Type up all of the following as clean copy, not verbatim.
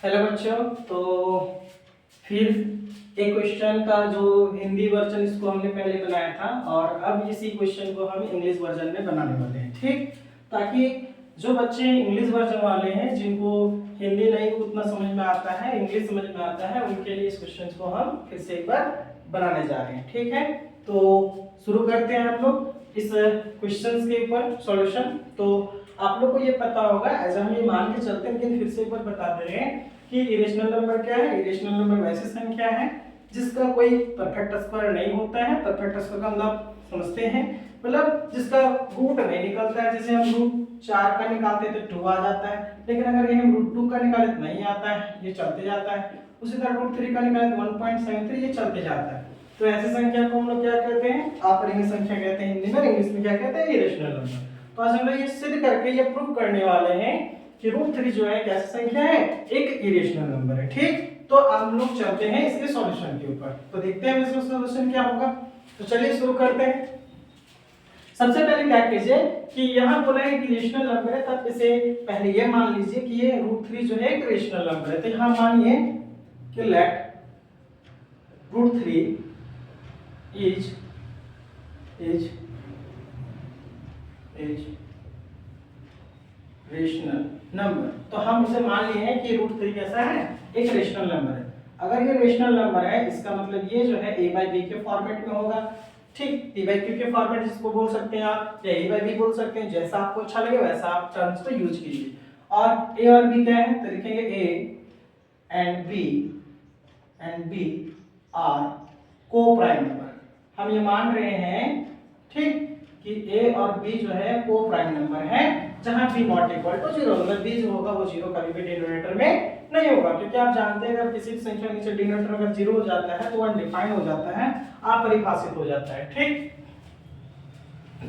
Hello बच्चों। तो फिर एक क्वेश्चन का जो हिंदी वर्जन इसको हमने पहले बनाया था और अब इसी क्वेश्चन को हम इंग्लिश वर्जन में बनाने वाले हैं, ठीक। ताकि जो बच्चे इंग्लिश वर्जन वाले हैं जिनको हिंदी नहीं उतना समझ में आता है, इंग्लिश समझ में आता है, उनके लिए इस क्वेश्चन को हम फिर से एक बार बनाने जा रहे हैं, ठीक है। तो शुरू करते हैं हम लोग इस क्वेश्चन के ऊपर सॉल्यूशन। तो आप लोग को ये पता होगा, ऐसा हम ये मान के चलते हैं, लेकिन फिर से एक बार बता दे रहे हैं कि इरेशनल नंबर क्या है। इरेशनल नंबर वैसी संख्या है जिसका कोई परफेक्ट स्क्वायर नहीं होता है। परफेक्ट स्क्वायर का मतलब समझते हैं, मतलब जिसका रूट नहीं निकलता है। जैसे हम रूट 4 का निकालते हैं तो 2 आ जाता है, लेकिन अगर ये हम रूट 2 का निकालें तो नहीं आता है, ये चलते जाता है। उसी तरह रूट 3 का निकालें तो 1.73, ये चलते जाता है। तो ऐसी संख्या को हम लोग क्या कहते हैं, अपरिमेय संख्या कहते हैं हिंदी में, इंग्लिश में क्या कहते हैं, इरेशनल नंबर। तो आज हम लोग ये सिद्ध करके ये प्रूव करने वाले हैं कि रूट 3 जो है कैसी संख्या है, एक इरेशनल नंबर है, ठीक। तो हम लोग चलते हैं इसके सॉल्यूशन के ऊपर। तो देखते हैं इसका सॉल्यूशन क्या होगा। तो चलिए शुरू करते हैं। सबसे पहले क्या कीजिए कि यहाँ बोला है कि इरेशनल नंबर है, तब इसे पहले ये मान लीजिए कि ये रूट 3 जो है एक इरेशनल नंबर है। तो यहाँ मानिए कि let root 3 is rational number. तो हम इसे मान लिए हैं कि रूट 3 कैसा है, एक रेशनल नंबर है। अगर ये रेशनल नंबर है, इसका मतलब ये जो है a बाई बी के फॉर्मेट में होगा, ठीक। p बाई क्यू के फॉर्मेट जिसको बोल सकते हैं आप, या a बाई बी बोल सकते हैं, जैसा आपको अच्छा लगे वैसा आप टर्म्स को यूज कीजिए। और a और b क्या है, तो लिखेंगे a एंड b आर को प्राइम नंबर। हम ये मान रहे हैं, ठीक, कि a और b जो है को प्राइम नंबर है, जहां b नॉट इक्वल टू 0, मतलब b जो होगा वो 0 कभी भी डिनोमिनेटर में नहीं होगा। क्योंकि आप जानते हैं अगर किसी भी संख्या नीचे डिनोमिनेटर अगर 0 हो जाता है तो अनडिफाइंड हो जाता है, अपरिभाषित हो जाता है, ठीक।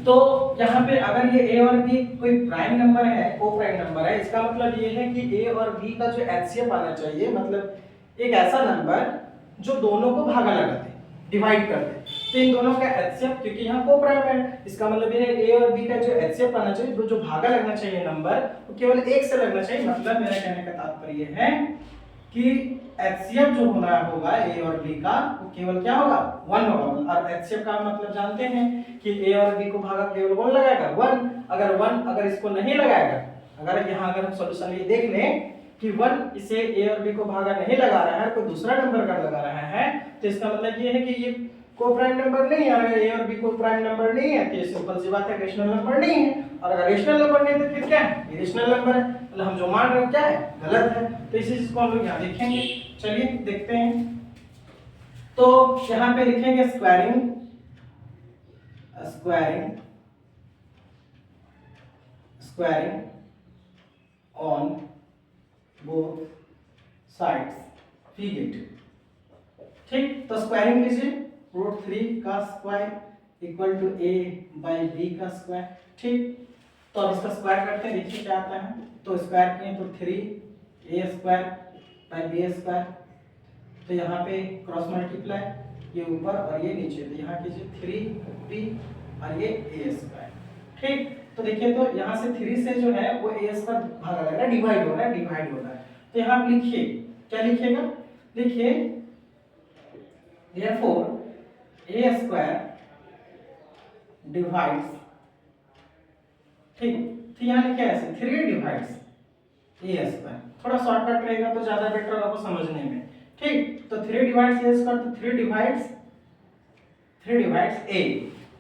तो यहाँ पे अगर ये a और b कोई प्राइम नंबर है, को प्राइम नंबर है, इसका मतलब ये है कि a और b का जो एचसीएफ आना चाहिए, मतलब एक ऐसा नंबर जो दोनों को भागा लगा दे, डिवाइड कर दे। तो इन दोनों का एचसीएफ, क्योंकि यहाँ को प्राइम है, इसका मतलब ये है a और b का जो एचसीएफ आना चाहिए, जो भागा लगना चाहिए नंबर, वो केवल 1 से लगना चाहिए। मतलब मेरा कहने का तात्पर्य है कि एचसीएफ जो होना होगा a और b का, वो केवल क्या होगा, 1 होगा। और एचसीएफ का मतलब जानते हैं कि a और b को भागा केवल कौन लगाएगा, 1। अगर इसको नहीं लगाएगा, अगर यहाँ अगर हम सॉल्यूशन ये देख लें कि 1 इसे a और b को भागा नहीं लगा रहा है, कोई दूसरा नंबर का लगा रहा है, तो इसका मतलब ये है कि ये को प्राइम नंबर नहीं है। अगर a और b को प्राइम नंबर नहीं है तो ये सिंपल सी बात है, रेशनल नंबर नहीं है। और अगर रेशनल नंबर नहीं है तो फिर क्या है, इरेशनल नंबर है। मतलब हम जो मान रहे हैं क्या है, गलत है। तो इसी चीज को हम लोग यहाँ देखेंगे। चलिए देखते हैं। तो यहाँ पे लिखेंगे squaring on both sides, figure, ठीक। तो स्क्वायरिंग लीजिए, रूट 3 का square equal to a by b का स्क्वायर, ठीक। तो अब इसका स्क्वायर करते हैं, देखिए क्या आता है। तो स्क्वायर किए तो 3a square by B square. तो यहाँ पे क्रॉस मल्टीप्लाई, ये ऊपर और ये नीचे, तो यहाँ कीजिए 3b और ये a स्क्वायर, ठीक। तो देखिए तो यहाँ से 3 से जो है वो a स्क्वायर भागा लग रहा है, डिवाइड हो रहा है। तो यहाँ आप लिखिए, क्या लिखिएगा, लिखिए therefore a square divides, ठीक। तो यहाँ लिखे ऐसे 3 डिवाइड्स a स्क्वायर, थोड़ा शॉर्टकट रहेगा तो ज्यादा बेटर होगा आपको समझने में, ठीक। तो 3 डिवाइड्स a स्क्वायर, तो 3 डिवाइड्स a।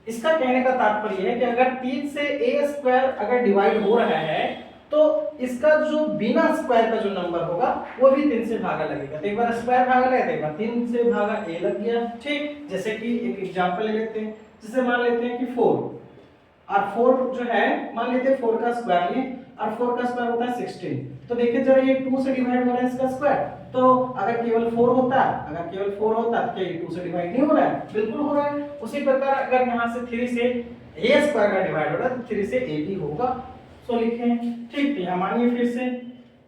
इसका कहने का तात्पर्य है कि अगर 3 से a स्क्वायर अगर डिवाइड हो रहा है तो इसका जो बिना स्क्वायर का जो नंबर होगा वो भी 3 से भागा लगेगा। तो एक बार स्क्वायर भागा लगा, तो एक बार 3 से भागा a लग गया, ठीक। जैसे कि एक एग्जांपल ले लेते हैं, जैसे मान लेते हैं कि 4, और 4 जो है मान लेते हैं 4 का स्क्वायर लिए, और 4 का स्क्वायर होता है 16। तो देखिए जरा ये 2 से डिवाइड हो रहा है इसका स्क्वायर। तो अगर केवल 4 होता तो क्या ये 2 से डिवाइड नहीं हो रहा है, बिल्कुल हो रहा है। उसी प्रकार अगर यहाँ से 3 से a स्क्वायर का डिवाइड हो रहा है तो 3 से a भी होगा। सो लिखें, ठीक। तो यहाँ मानिए फिर से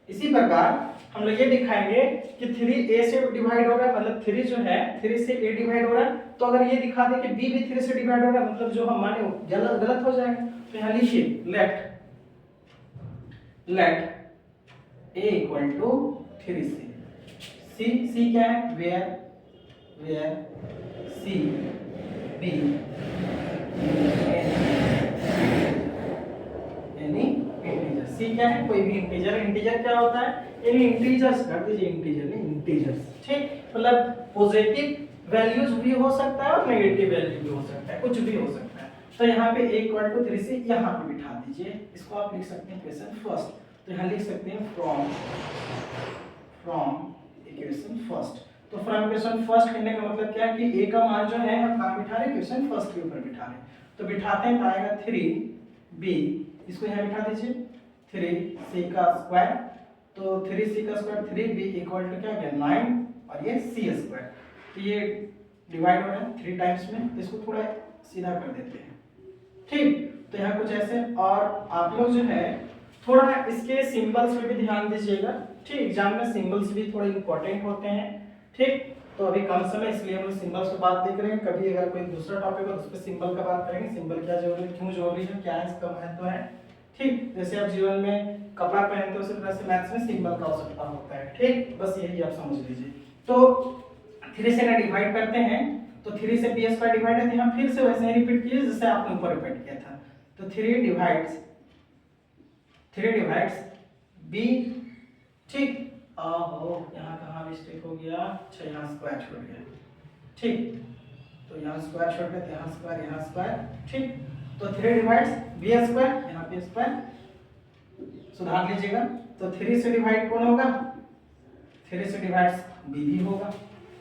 इसी प्रकार हम लोग ये दिखाएंगे कि 3a से डिवाइड हो रहा है, मतलब 3 जो है 3 से a डिवाइड हो रहा है। तो अगर ये दिखा दे कि b भी 3 से डिवाइड हो रहा है, मतलब जो हम माने गलत हो जाएगा। तो यहाँ लिखिए let a equal to 3c। C क्या है, where C be any integer. C क्या है, कोई भी इंटीजर। इंटीजर क्या होता है, एनी इंटीजर्स कर दीजिए, इंटीजर नहीं इंटीजर्स, ठीक। मतलब पॉजिटिव वैल्यूज भी हो सकता है और नेगेटिव वैल्यू भी हो सकता है, कुछ भी हो सकता है। तो यहाँ पे a = 3c यहाँ पे बिठा दीजिए। इसको आप लिख सकते हैं इक्वेशन फर्स्ट। तो यहाँ लिख सकते हैं फ्रॉम इक्वेशन फर्स्ट। तो फ्रॉम इक्वेशन फर्स्ट करने का मतलब क्या है कि a का मान जो है हम कहाँ बिठा रहे हैं, इक्वेशन फर्स्ट के ऊपर बिठा रहे हैं। तो बिठाते हैं तो आएगा 3b, इसको यहाँ बिठा दीजिए 3c का स्क्वायर। तो 3c का स्क्वायर 3b = क्या गया 9 और ये c स्क्वायर। तो ये डिवाइड हो रहा है 3 टाइम्स में, तो इसको थोड़ा सीधा कर देते हैं, ठीक। तो यहाँ कुछ ऐसे। और आप लोग जो है थोड़ा इसके सिंबल्स पे भी ध्यान दीजिएगा, ठीक। एग्जाम में सिंबल्स भी थोड़े इंपॉर्टेंट होते हैं, ठीक। तो अभी कम समय इसलिए हम सिंबल्स पे बात देख रहे हैं। कभी अगर कोई दूसरा टॉपिक हो तो उस पर सिंबल का बात करेंगे, सिंबल क्या जरूरी है, क्यों जरूरी है, क्या इसका महत्व है, ठीक। जैसे आप जीवन में कपड़ा पहनते हो उसी तरह से मैथ्स में सिंबल का आवश्यकता होता है, ठीक। बस यही आप समझ लीजिए। तो 3 से ना डिवाइड करते हैं, तो 3 से b² डिवाइड है, तो यहाँ फिर से वैसे ही रिपीट कीजिए जैसे आपने ऊपर रिपीट किया था। तो 3 डिवाइड्स b, ठीक। ओहो यहाँ कहाँ मिस्टेक हो गया, अच्छा यहाँ स्क्वायर छोड़ गया, ठीक। तो यहाँ स्क्वायर छोड़ गया, यहाँ स्क्वायर, ठीक। तो 3 डिवाइड्स b², यहाँ पे स्क्वायर सुधार लीजिएगा। तो 3 से डिवाइड कौन होगा, 3 से डिवाइड्स b भी होगा,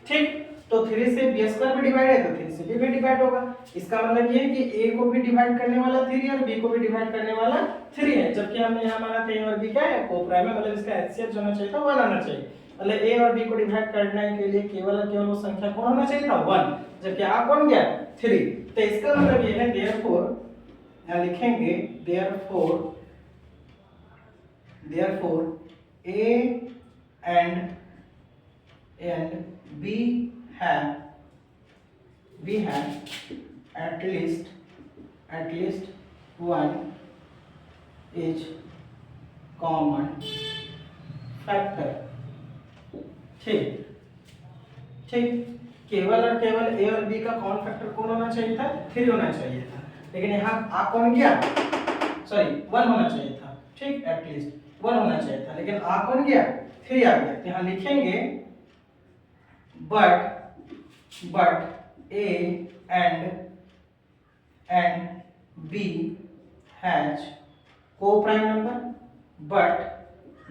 ठीक। तो 3 से b² में डिवाइड है तो 3 से b भी डिवाइड होगा। इसका मतलब ये है कि a को भी डिवाइड करने वाला 3 है और b को भी डिवाइड करने वाला 3 है, जबकि हमने यहाँ माना था a और b क्या है, कोप्राइम है, मतलब इसका HCF जो होना चाहिए था 1 आना चाहिए। मतलब a और b को डिवाइड करने के लिए केवल और केवल वो संख्या कौन होना चाहिए था, 1, जबकि आ कौन गया 3। तो इसका मतलब ये है देयरफॉर, यहाँ लिखेंगे therefore a and b have at least one is common factor, ठीक। केवल और केवल a और b का कॉमन फैक्टर कौन होना चाहिए था, 3 होना चाहिए था, लेकिन यहाँ आ कौन गया, सॉरी 1 होना चाहिए था, ठीक। एटलीस्ट 1 होना चाहिए था, लेकिन आ कौन गया, 3 आ गया। तो यहाँ लिखेंगे but a and b has co-prime number, but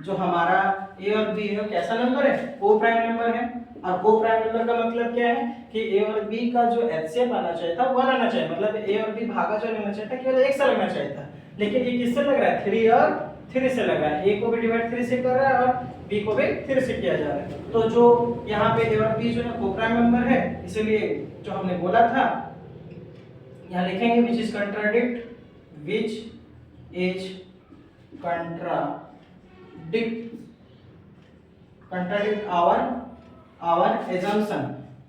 जो हमारा a और b है कैसा नंबर है, co-prime नंबर है। और co-prime नंबर का मतलब क्या है कि a और b का जो HCF आना चाहिए था 1 आना चाहिए, मतलब a और b भागा जो लेना चाहिए था केवल 1 से लगना चाहिए था, लेकिन ये किससे लग रहा है, 3 और 3 से लगा है। a को भी डिवाइड 3 से कर रहा है और b को भी 3 से किया जा रहा है। तो जो यहाँ पे a और b जो है co-prime नंबर है, इसलिए जो हमने बोला था यहाँ लिखेंगे which is contradict our assumption,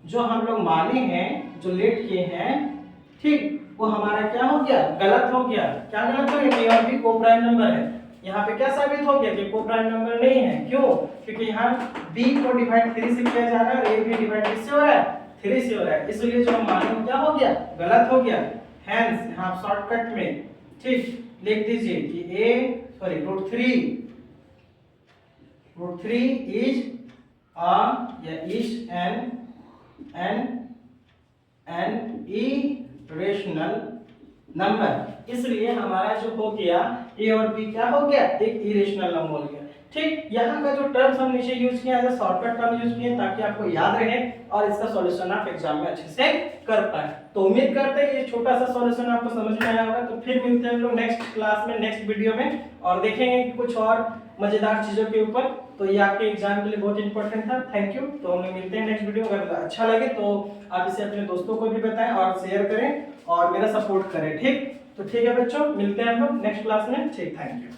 जो हम लोग माने हैं, जो लेट किए हैं, ठीक, वो हमारा क्या हो गया, गलत हो गया। क्या गलत हो गया, a और b को-प्राइम नंबर है। यहाँ पे क्या साबित हो गया कि को-प्राइम नंबर नहीं है, क्यों, क्योंकि यहाँ b को डिवाइड 3 से किया जा रहा है और a भी डिवाइड किससे हो रहा है, 3 से हो रहा है, इसलिए जो हम माने क्या हो गया, गलत हो गया। हेंस यहाँ शॉर्टकट में, ठीक, लिख दीजिए कि √3 इज an irrational नंबर। इसलिए हमारा जो हो गया a और b क्या हो गया, एक इरेशनल नंबर हो गया, ठीक। यहाँ का जो टर्म्स हम नीचे यूज किए एज शॉर्टकट टर्म यूज किए ताकि आपको याद रहे और इसका सॉल्यूशन आप एग्जाम में अच्छे से कर पाए। तो उम्मीद करते हैं ये छोटा सा सॉल्यूशन आपको समझ में आया होगा। तो फिर मिलते हैं हम लोग नेक्स्ट क्लास में, नेक्स्ट वीडियो में, और देखेंगे कि कुछ और मजेदार चीजों के ऊपर। तो ये आपके एग्जाम के लिए बहुत इंपॉर्टेंट था। Thank you. तो हम लोग मिलते हैं नेक्स्ट वीडियो। अगर अच्छा लगे तो आप इसे अपने दोस्तों को भी बताएं और शेयर करें और मेरा सपोर्ट करें, ठीक। तो ठीक है बच्चों, मिलते हैं हम लोग नेक्स्ट क्लास में, ठीक। Thank you.